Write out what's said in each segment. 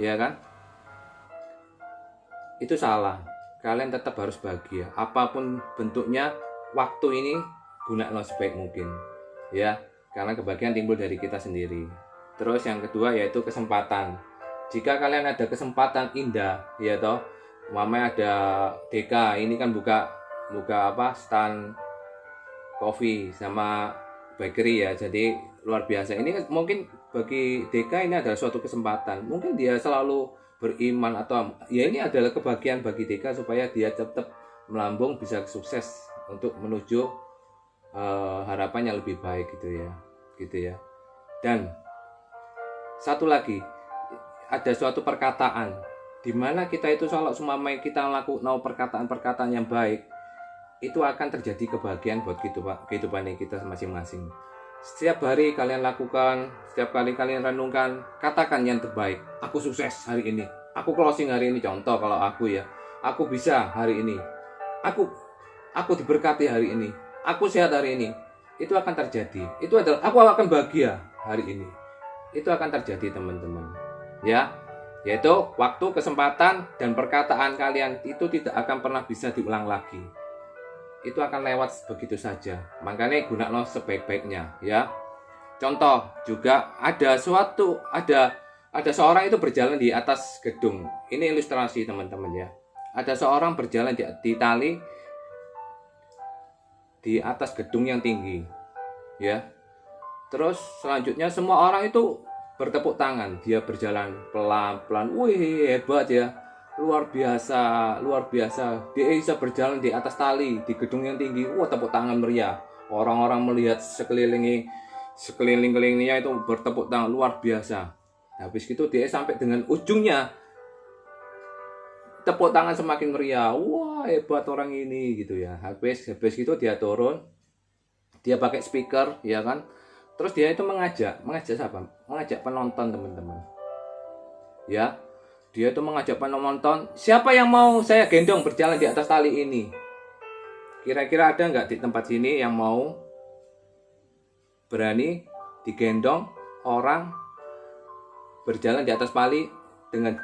ya kan? Itu salah. Kalian tetap harus bahagia. Apapun bentuknya, waktu ini gunakan sebaik mungkin. Ya, karena kebahagiaan timbul dari kita sendiri. Terus yang kedua yaitu kesempatan. Jika kalian ada kesempatan indah, ya toh, mama ada DK, ini kan buka stand coffee sama bakery ya. Jadi luar biasa. Ini mungkin bagi DK ini adalah suatu kesempatan. Mungkin dia selalu beriman atau ya ini adalah kebahagiaan bagi DK supaya dia tetap melambung bisa sukses untuk menuju harapannya lebih baik gitu ya. Dan satu lagi, ada suatu perkataan di mana kita itu kalau semua kita lakukan perkataan-perkataan yang baik, itu akan terjadi kebahagiaan buat kehidupan kita masing-masing. Setiap hari kalian lakukan, setiap kali kalian renungkan, katakan yang terbaik. Aku sukses hari ini. Aku closing hari ini. Contoh kalau aku ya, aku bisa hari ini. Aku diberkati hari ini. Aku sehat hari ini. Itu akan terjadi. Itu adalah aku akan bahagia hari ini. Itu akan terjadi teman-teman. Ya, yaitu waktu, kesempatan, dan perkataan kalian itu tidak akan pernah bisa diulang lagi. Itu akan lewat begitu saja. Makanya gunakan sebaik-baiknya ya. Contoh juga ada seorang itu berjalan di atas gedung. Ini ilustrasi teman-teman ya. Ada seorang berjalan di tali di atas gedung yang tinggi. Ya. Terus selanjutnya semua orang itu bertepuk tangan. Dia berjalan pelan-pelan. Wih, hebat ya. Luar biasa. Dia bisa berjalan di atas tali di gedung yang tinggi. Wah, tepuk tangan meriah. Orang-orang melihat sekeliling-kelilingnya itu bertepuk tangan luar biasa. Habis itu dia sampai dengan ujungnya. Tepuk tangan semakin meriah. Wah, hebat orang ini gitu ya. Habis itu dia turun. Dia pakai speaker, ya kan? Terus dia itu mengajak siapa? Mengajak penonton, teman-teman. Ya. Dia itu mengajak penonton, siapa yang mau saya gendong berjalan di atas tali ini? Kira-kira ada nggak di tempat sini yang mau berani digendong orang berjalan di atas tali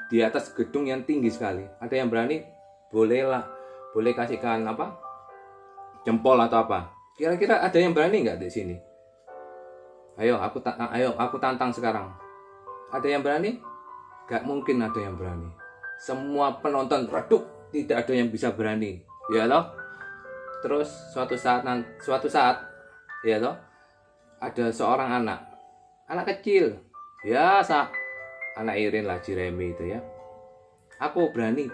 di atas gedung yang tinggi sekali? Ada yang berani? Boleh kasihkan jempol atau apa? Kira-kira ada yang berani nggak di sini? Ayo aku tantang sekarang. Ada yang berani? Gak mungkin ada yang berani. Semua penonton redup, tidak ada yang bisa berani, ya loh. Terus suatu saat ya loh, ada seorang anak kecil, ya anak Irin lah, Jeremy itu ya. Aku berani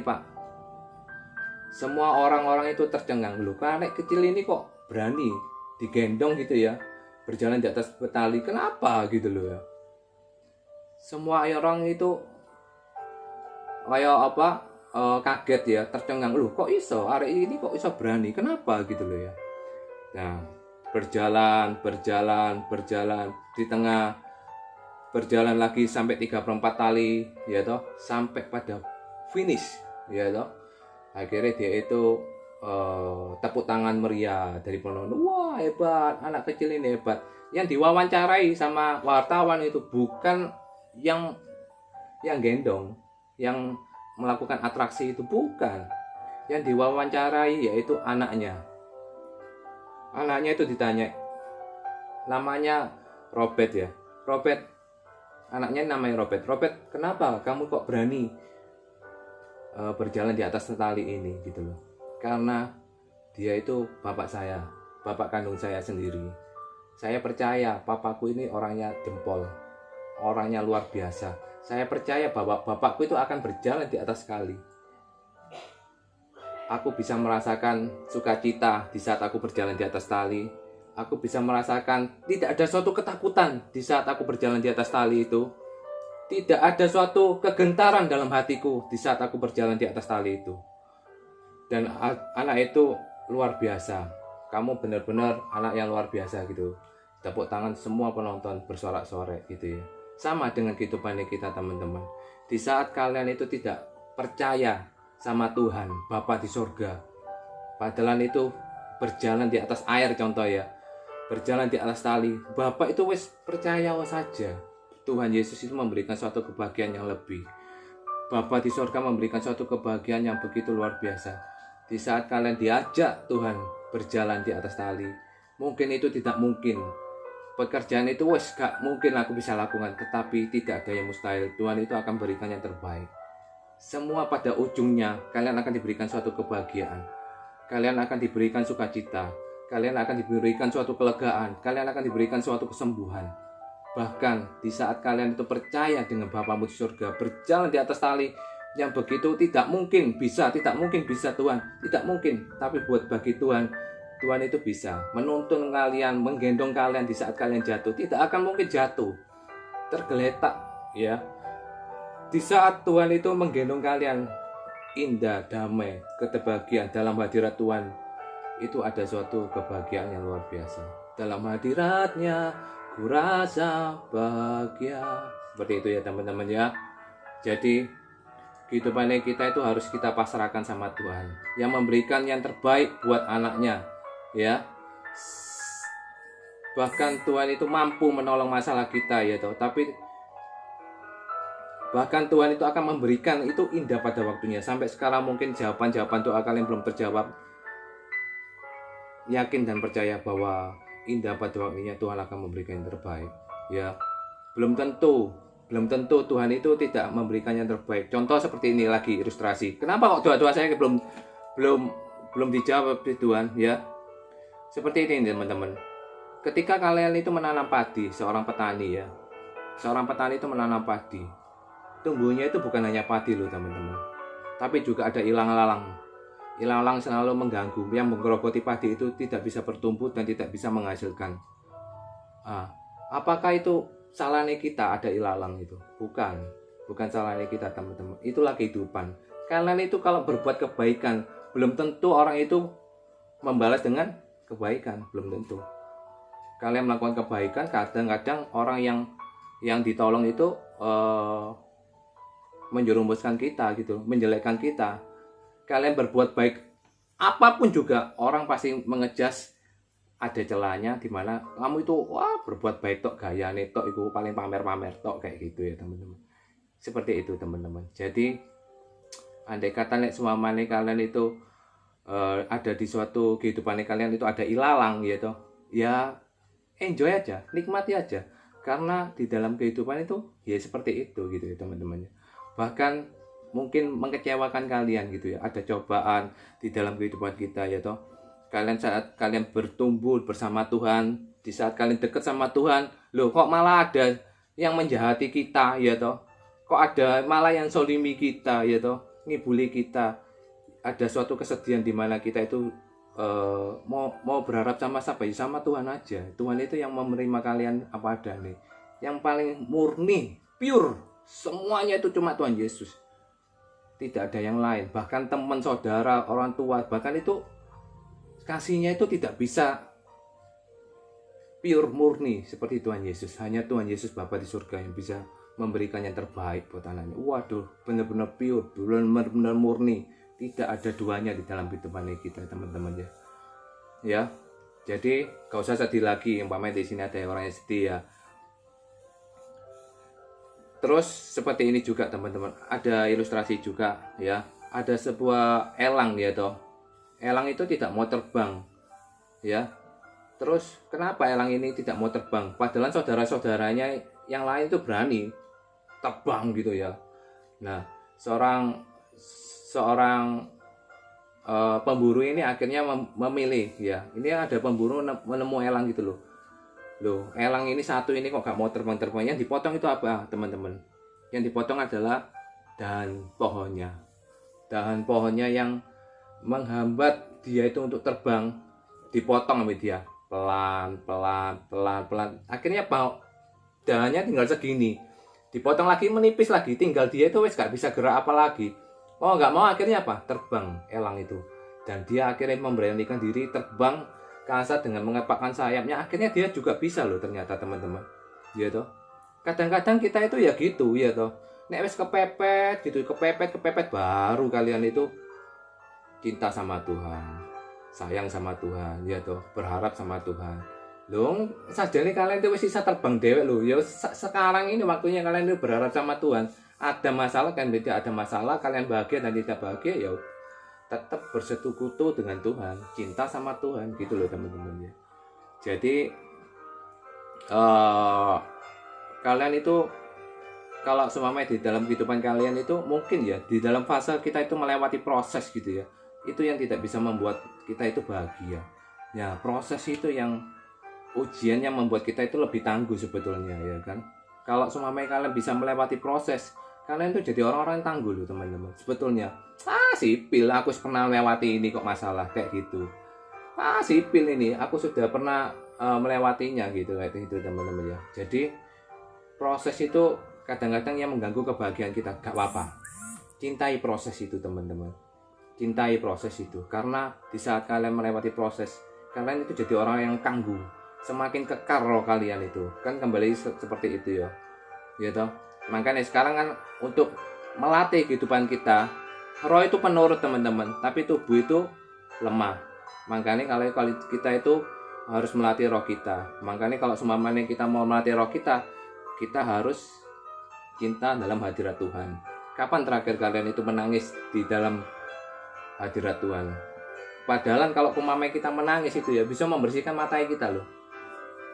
Pak. Semua orang-orang itu tercengang, loh, anak kecil ini kok berani digendong gitu ya, berjalan di atas tali, kenapa gitu loh ya. Semua orang itu kayak kaget ya, tercengang, loh kok iso hari ini kok iso berani, kenapa gitu loh ya. Nah, berjalan di tengah, berjalan lagi sampai 3/4 tali ya toh, sampai pada finish ya toh. Akhirnya dia itu tepuk tangan meriah dari penonton. Wah, hebat, anak kecil ini hebat. Yang diwawancarai sama wartawan itu bukan yang gendong, yang melakukan atraksi itu bukan. Yang diwawancarai yaitu anaknya. Anaknya itu ditanya, namanya Robert ya. Robert, anaknya namanya Robert. Robert, kenapa kamu kok berani berjalan di atas tali ini gitu loh? Karena dia itu bapak saya, bapak kandung saya sendiri. Saya percaya papaku ini orangnya jempol, orangnya luar biasa. Saya percaya bahwa bapakku itu akan berjalan di atas tali. Aku bisa merasakan sukacita di saat aku berjalan di atas tali. Aku bisa merasakan tidak ada suatu ketakutan di saat aku berjalan di atas tali itu. Tidak ada suatu kegentaran dalam hatiku di saat aku berjalan di atas tali itu. Dan anak itu luar biasa. Kamu benar-benar anak yang luar biasa gitu. Tepuk tangan semua penonton bersorak-sorai gitu ya. Sama dengan kehidupan kita teman-teman. Di saat kalian itu tidak percaya sama Tuhan, Bapa di surga, padahal itu berjalan di atas air contoh ya, berjalan di atas tali, Bapak itu wis percaya saja, Tuhan Yesus itu memberikan suatu kebahagiaan yang lebih. Bapa di surga memberikan suatu kebahagiaan yang begitu luar biasa. Di saat kalian diajak Tuhan berjalan di atas tali, mungkin itu tidak mungkin. Pekerjaan itu gak mungkin aku bisa lakukan, tetapi tidak ada yang mustahil. Tuhan itu akan berikan yang terbaik. Semua pada ujungnya kalian akan diberikan suatu kebahagiaan. Kalian akan diberikan sukacita. Kalian akan diberikan suatu kelegaan. Kalian akan diberikan suatu kesembuhan. Bahkan di saat kalian itu percaya dengan Bapamu di surga, berjalan di atas tali yang begitu tidak mungkin bisa Tuhan, tidak mungkin. Tapi bagi Tuhan itu bisa menuntun kalian, menggendong kalian di saat kalian jatuh. Tidak akan mungkin jatuh, tergeletak, ya. Di saat Tuhan itu menggendong kalian, indah, damai, kebahagiaan dalam hadirat Tuhan, itu ada suatu kebahagiaan yang luar biasa. Dalam hadiratnya ku rasa bahagia. Seperti itu ya teman-teman ya. Jadi kehidupan kita itu harus kita pasrahkan sama Tuhan, yang memberikan yang terbaik buat anaknya, ya. Bahkan Tuhan itu mampu menolong masalah kita, ya toh. Tapi bahkan Tuhan itu akan memberikan itu indah pada waktunya. Sampai sekarang mungkin jawaban-jawaban doa kalian belum terjawab. Yakin dan percaya bahwa indah pada waktunya Tuhan akan memberikan yang terbaik, ya. Belum tentu Tuhan itu tidak memberikan yang terbaik. Contoh seperti ini lagi ilustrasi. Kenapa kok doa-doa saya belum dijawab di Tuhan, ya? Seperti ini teman-teman. Ketika kalian itu menanam padi, seorang petani, ya. Seorang petani itu menanam padi. Tumbuhnya itu bukan hanya padi loh teman-teman, tapi juga ada ilalang-ilalang. Ilalang selalu mengganggu, yang menggerogoti padi itu tidak bisa bertumbuh dan tidak bisa menghasilkan. Apakah itu salahnya kita ada ilalang itu? Bukan salahnya kita teman-teman. Itulah kehidupan. Kalian itu kalau berbuat kebaikan, belum tentu orang itu membalas dengan kebaikan, belum tentu. Kalian melakukan kebaikan, kadang-kadang orang yang ditolong itu menjerumuskan kita gitu, menjelekkan kita. Kalian berbuat baik apapun juga, orang pasti mengejas, ada celahnya di mana kamu itu berbuat baik tok, gayane tok itu paling pamer-pamer tok, kayak gitu ya teman-teman. Seperti itu teman-teman. Jadi andai kata suamane kalian itu ada di suatu kehidupan kalian itu ada ilalang ya toh, ya enjoy aja, nikmati aja, karena di dalam kehidupan itu ya seperti itu gitu ya teman-teman. Bahkan mungkin mengecewakan kalian gitu ya, ada cobaan di dalam kehidupan kita ya toh. Saat kalian bertumbuh bersama Tuhan, di saat kalian dekat sama Tuhan, loh kok malah ada yang menjahati kita ya toh, kok ada malah yang zolimi kita ya toh, ngibuli kita. Ada suatu kesedihan di mana kita itu mau berharap sama siapa ya, sama Tuhan aja. Tuhan itu yang menerima kalian apa adanya, yang paling murni, pure, semuanya itu cuma Tuhan Yesus, tidak ada yang lain. Bahkan teman, saudara, orang tua, bahkan itu kasihnya itu tidak bisa pure, murni seperti Tuhan Yesus. Hanya Tuhan Yesus Bapa di surga yang bisa memberikan yang terbaik buat anaknya. Waduh, benar-benar pure, benar-benar murni. Tidak ada duanya di dalam kehidupan kita teman-teman ya. Ya, jadi gak usah sedih lagi. Yang pamer di sini ada orang yang sedih ya. Terus seperti ini juga teman-teman, ada ilustrasi juga ya. Ada sebuah elang ya toh. Elang itu tidak mau terbang ya. Terus kenapa elang ini tidak mau terbang? Padahal saudara-saudaranya yang lain itu berani terbang gitu ya. Nah, seorang pemburu ini akhirnya memilih ya. Ini ada pemburu menemu elang gitu loh. Loh, elang ini satu ini kok gak mau terbang-terbang. Yang dipotong itu apa teman-teman? Yang dipotong adalah dahan pohonnya. Dahan pohonnya yang menghambat dia itu untuk terbang, dipotong sama dia pelan. Akhirnya dahannya tinggal segini, dipotong lagi menipis lagi, tinggal dia itu wes gak bisa gerak apa lagi. Mau nggak mau akhirnya apa? Terbang elang itu, dan dia akhirnya memberanikan diri terbang ke atas dengan mengepakkan sayapnya. Akhirnya dia juga bisa loh ternyata teman-teman. Ya toh. Kadang-kadang kita itu ya gitu ya toh. Nek wes kepepet gitu, kepepet baru kalian itu cinta sama Tuhan, sayang sama Tuhan, ya toh, berharap sama Tuhan. Loh, sajane kalian itu wis bisa terbang dewek loh. Ya sekarang ini waktunya kalian itu berharap sama Tuhan. Ada masalah kan tidak ada masalah, kalian bahagia dan tidak bahagia ya tetap bersekutu dengan Tuhan, cinta sama Tuhan gitu loh teman-teman ya. Jadi kalian itu kalau seumpamanya di dalam kehidupan kalian itu mungkin ya di dalam fase kita itu melewati proses gitu ya, itu yang tidak bisa membuat kita itu bahagia ya. Proses itu yang ujiannya membuat kita itu lebih tangguh sebetulnya ya kan. Kalau seumpamanya kalian bisa melewati proses, kalian itu jadi orang-orang yang tangguh loh teman-teman sebetulnya. Sipil, aku pernah melewati ini kok masalah kayak gitu. Sipil ini aku sudah pernah melewatinya gitu kayak gitu teman-teman ya. Jadi proses itu kadang-kadang yang mengganggu kebahagiaan kita, gak apa-apa. Cintai proses itu teman-teman. Cintai proses itu, karena di saat kalian melewati proses, kalian itu jadi orang yang tangguh, semakin kekar roh kalian itu kan kembali seperti itu ya, gitu. Makanya sekarang kan untuk melatih kehidupan kita, roh itu penurut teman-teman, tapi tubuh itu lemah. Makanya kalau kita itu harus melatih roh kita. Makanya kalau semuanya kita mau melatih roh kita harus cinta dalam hadirat Tuhan. Kapan terakhir kalian itu menangis di dalam hadirat Tuhan? Padahal kalau umpamanya kita menangis itu ya bisa membersihkan mata kita loh.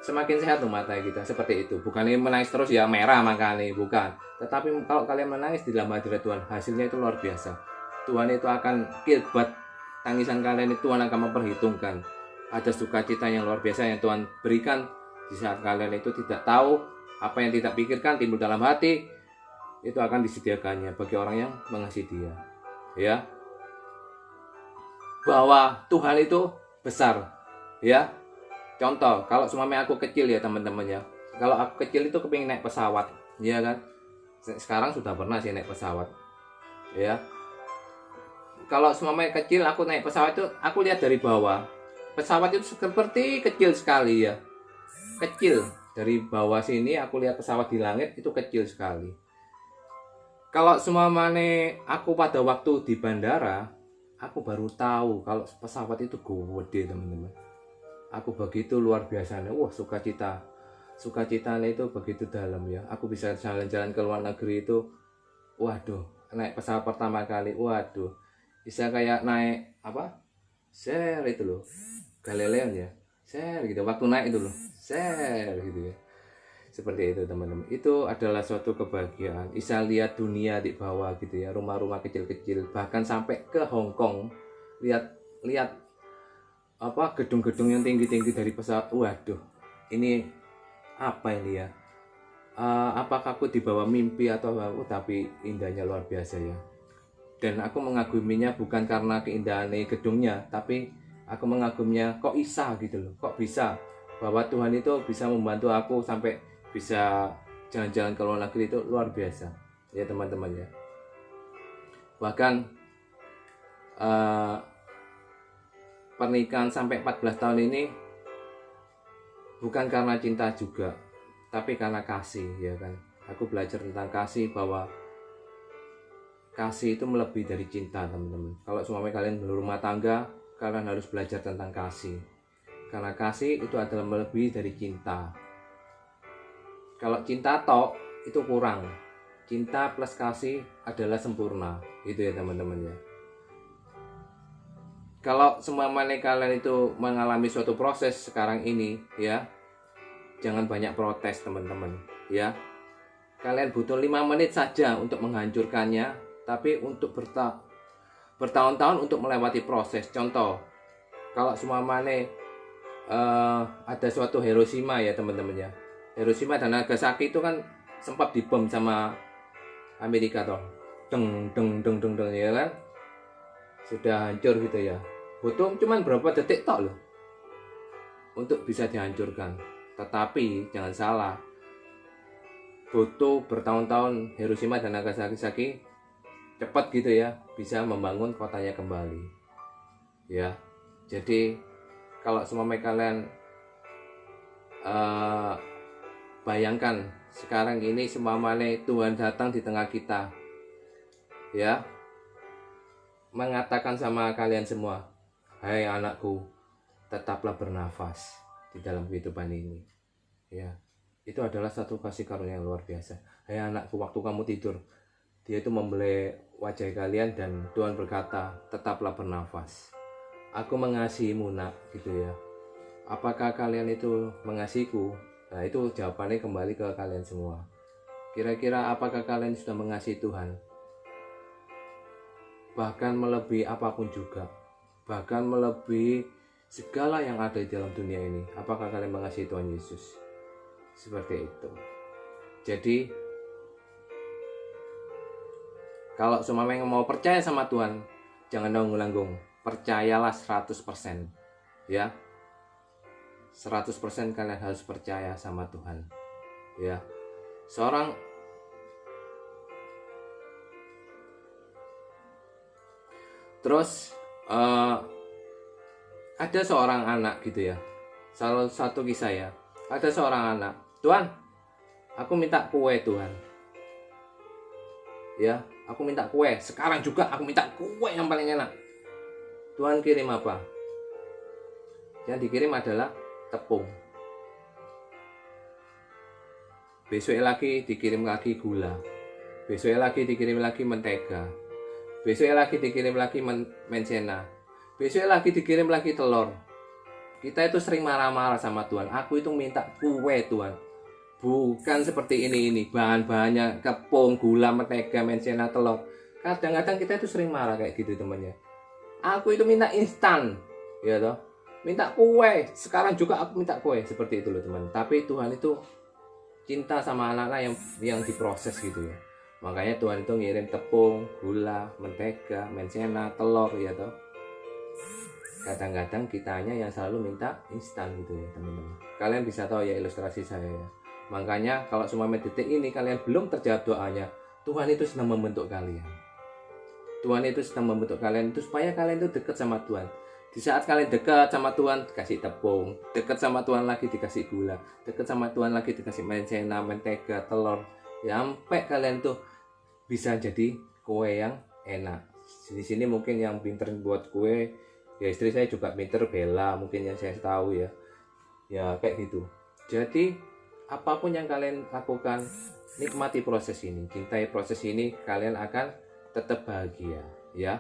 Semakin sehat tuh mata kita seperti itu. Bukan ini menangis terus ya merah makanya, bukan. Tetapi kalau kalian menangis di dalam hadirat Tuhan, hasilnya itu luar biasa. Tuhan itu akan kilbat tangisan kalian, itu Tuhan akan memperhitungkan. Ada sukacita yang luar biasa yang Tuhan berikan di saat kalian itu tidak tahu apa yang tidak pikirkan timbul dalam hati, itu akan disediakannya bagi orang yang mengasihi Dia. Ya. Bahwa Tuhan itu besar. Ya. Contoh, kalau semuanya aku kecil ya teman-teman ya. Kalau aku kecil itu kepingin naik pesawat, ya kan? Sekarang sudah pernah sih naik pesawat. Ya. Kalau semuanya kecil aku naik pesawat itu aku lihat dari bawah. Pesawat itu seperti kecil sekali ya. Kecil. Dari bawah sini aku lihat pesawat di langit itu kecil sekali. Kalau semuanya aku pada waktu di bandara, aku baru tahu kalau pesawat itu gede teman-teman. Aku begitu luar biasanya, wah sukacitanya itu begitu dalam ya. Aku bisa jalan-jalan ke luar negeri itu, waduh, naik pesawat pertama kali, waduh, bisa kayak naik apa? Share itu loh, Galileo ya, share gitu. Waktu naik itu loh, share gitu ya. Seperti itu teman-teman. Itu adalah suatu kebahagiaan. Bisa lihat dunia di bawah gitu ya, rumah-rumah kecil-kecil, bahkan sampai ke Hong Kong. Lihat apa gedung-gedung yang tinggi-tinggi dari pesawat. Waduh, ini apa ini ya? Apakah aku di bawah mimpi atau aku, tapi indahnya luar biasa ya. Dan aku mengaguminya bukan karena keindahan gedungnya, tapi aku mengaguminya kok bisa gitu loh. Kok bisa bahwa Tuhan itu bisa membantu aku sampai bisa jalan-jalan ke luar negeri, itu luar biasa ya teman-teman ya. Bahkan pernikahan sampai 14 tahun ini bukan karena cinta juga, tapi karena kasih ya kan. Aku belajar tentang kasih, bahwa kasih itu melebihi dari cinta teman-teman. Kalau semuanya kalian berumah tangga, kalian harus belajar tentang kasih, karena kasih itu adalah melebihi dari cinta. Kalau cinta tok itu kurang, cinta plus kasih adalah sempurna, itu ya teman-teman ya. Kalau semua kalian itu mengalami suatu proses sekarang ini ya, jangan banyak protes teman-teman ya. Kalian butuh 5 menit saja untuk menghancurkannya, tapi untuk bertahun-tahun untuk melewati proses. Contoh, kalau semua ada suatu Hiroshima ya teman-teman ya. Hiroshima dan Nagasaki itu kan sempat dibom sama Amerika toh. Deng ya kan. Sudah hancur gitu ya. Butuh cuman berapa detik tok loh untuk bisa dihancurkan. Tetapi jangan salah, butuh bertahun-tahun Hiroshima dan Nagasaki cepat gitu ya bisa membangun kotanya kembali. Ya. Jadi kalau semua kalian bayangkan sekarang ini semamanya Tuhan datang di tengah kita ya, mengatakan sama kalian semua, hai anakku, tetaplah bernafas. di dalam kehidupan ini. Ya, itu adalah satu kasih karunia yang luar biasa. Hai anakku, waktu kamu tidur, Dia itu membelai wajah kalian dan Tuhan berkata, tetaplah bernafas. Aku mengasihimu nak, gitu ya. Apakah kalian itu mengasihiku? Nah, itu jawabannya kembali ke kalian semua. Kira-kira apakah kalian sudah mengasihi Tuhan? Bahkan melebihi apapun juga. Bahkan melebihi segala yang ada di dalam dunia ini. Apakah kalian mengasihi Tuhan Yesus? Seperti itu. Jadi, kalau semua yang mau percaya sama Tuhan, jangan nanggung-nanggung. Percayalah 100%. Ya. 100% kalian harus percaya sama Tuhan. Ya. Terus ada seorang anak gitu ya. Salah satu kisah ya. Ada seorang anak, Tuhan, aku minta kue Tuhan. Ya, aku minta kue. Sekarang juga aku minta kue yang paling enak. Tuhan kirim apa? Yang dikirim adalah tepung. Besoknya lagi dikirim lagi gula. Besoknya lagi dikirim lagi mentega. Besoknya lagi dikirim lagi mensena. Besoknya lagi dikirim lagi telur. Kita itu sering marah-marah sama Tuhan. Aku itu minta kue Tuhan. Bukan seperti ini. Bahan-bahannya tepung, gula, mentega, mensena, telur. Kadang-kadang kita itu sering marah kayak gitu temannya. Aku itu minta instan. Ya toh. Minta kue. Sekarang juga aku minta kue. Seperti itu loh teman. Tapi Tuhan itu cinta sama anak-anak yang diproses gitu ya. Makanya Tuhan itu ngirim tepung, gula, mentega, mensena, telur ya toh. Kadang-kadang kitanya yang selalu minta instan gitu ya teman-teman. Kalian bisa tahu ya ilustrasi saya ya. Makanya kalau semua detik ini kalian belum terjawab doanya, Tuhan itu sedang membentuk kalian. Tuhan itu sedang membentuk kalian itu supaya kalian itu dekat sama Tuhan. Di saat kalian dekat sama Tuhan dikasih tepung, dekat sama Tuhan lagi dikasih gula, dekat sama Tuhan lagi dikasih mensena, mentega, telur. Sampai kalian tuh bisa jadi kue yang enak. Di sini mungkin yang pinter buat kue, ya istri saya juga pinter, Bella mungkin yang saya tahu ya. Ya kayak gitu. Jadi apapun yang kalian lakukan, nikmati proses ini, cintai proses ini, kalian akan tetap bahagia ya.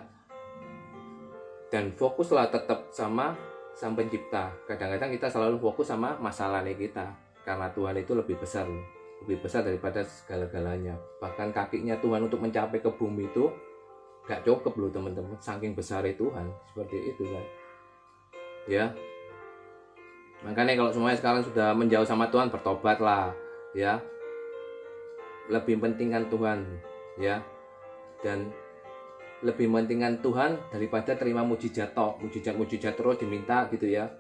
Dan fokuslah tetap sama Sang Pencipta. Kadang-kadang kita selalu fokus sama masalahnya kita, karena Tuhan itu lebih besar daripada segala-galanya. Bahkan kakinya Tuhan untuk mencapai ke bumi itu gak cukup loh teman-teman, saking besarnya Tuhan. Seperti itu kan ya. Makanya kalau semuanya sekarang sudah menjauh sama Tuhan, bertobatlah ya. Lebih pentingkan Tuhan ya. Dan lebih mementingkan Tuhan daripada terima mujizat terus diminta gitu ya.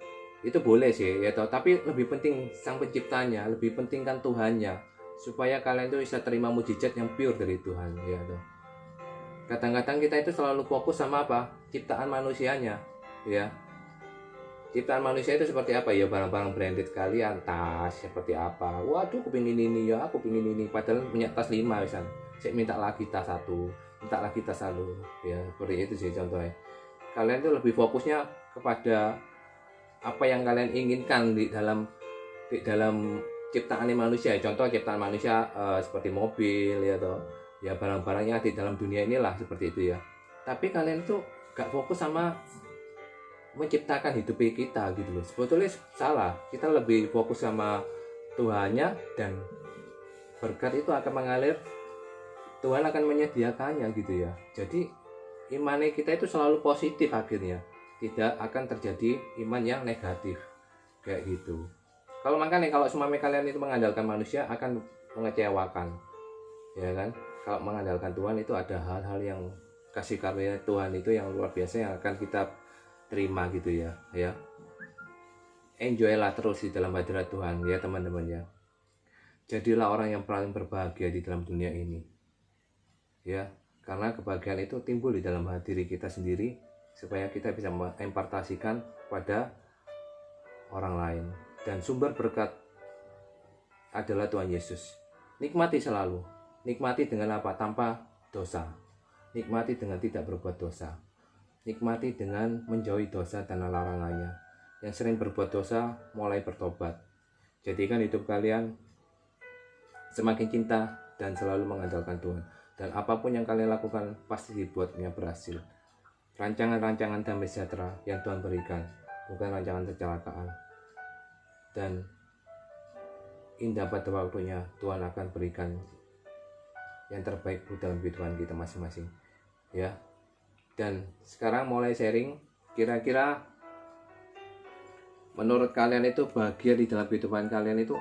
Itu boleh sih ya toh, tapi lebih penting Sang Penciptanya, lebih pentingkan Tuhannya, supaya kalian itu bisa terima mujizat yang pure dari Tuhan ya toh. Kadang-kadang kita itu selalu fokus sama apa? Ciptaan manusianya ya. Ciptaan manusia itu seperti apa ya, barang-barang branded kalian, tas seperti apa, waduh aku pingin ini ya, aku pingin ini, padahal punya tas 5 misal, saya minta lagi tas 1, minta lagi tas 1 ya, seperti itu sih contohnya. Kalian tuh lebih fokusnya kepada apa yang kalian inginkan di dalam ciptaan manusia. Contoh ciptaan manusia seperti mobil ya toh, ya barang-barangnya di dalam dunia inilah seperti itu ya. Tapi kalian tuh gak fokus sama menciptakan hidup kita gitu loh. Sebetulnya salah. Kita lebih fokus sama Tuhannya, dan berkat itu akan mengalir. Tuhan akan menyediakannya gitu ya. Jadi iman kita itu selalu positif akhirnya. Tidak akan terjadi iman yang negatif kayak gitu. Kalau semua kalian itu mengandalkan manusia akan mengecewakan. Ya kan? Kalau mengandalkan Tuhan itu ada hal-hal yang kasih karunia Tuhan itu yang luar biasa yang akan kita terima gitu ya. Enjoylah terus di dalam hadirat Tuhan ya teman-teman ya. Jadilah orang yang paling berbahagia di dalam dunia ini ya, karena kebahagiaan itu timbul di dalam diri kita sendiri, supaya kita bisa mempartasikan pada orang lain. Dan sumber berkat adalah Tuhan Yesus. Nikmati selalu, nikmati dengan apa? Tanpa dosa, nikmati dengan tidak berbuat dosa, nikmati dengan menjauhi dosa dan larangannya. yang sering berbuat dosa mulai bertobat. Jadikan hidup kalian semakin cinta dan selalu mengandalkan Tuhan. Dan apapun yang kalian lakukan pasti dibuatnya berhasil. Rancangan-rancangan damai sejahtera yang Tuhan berikan, bukan rancangan kecelakaan. Dan indah pada waktunya Tuhan akan berikan yang terbaik dalam kehidupan kita masing-masing. Ya. Dan sekarang mulai sharing, kira-kira menurut kalian itu bahagia di dalam kehidupan kalian itu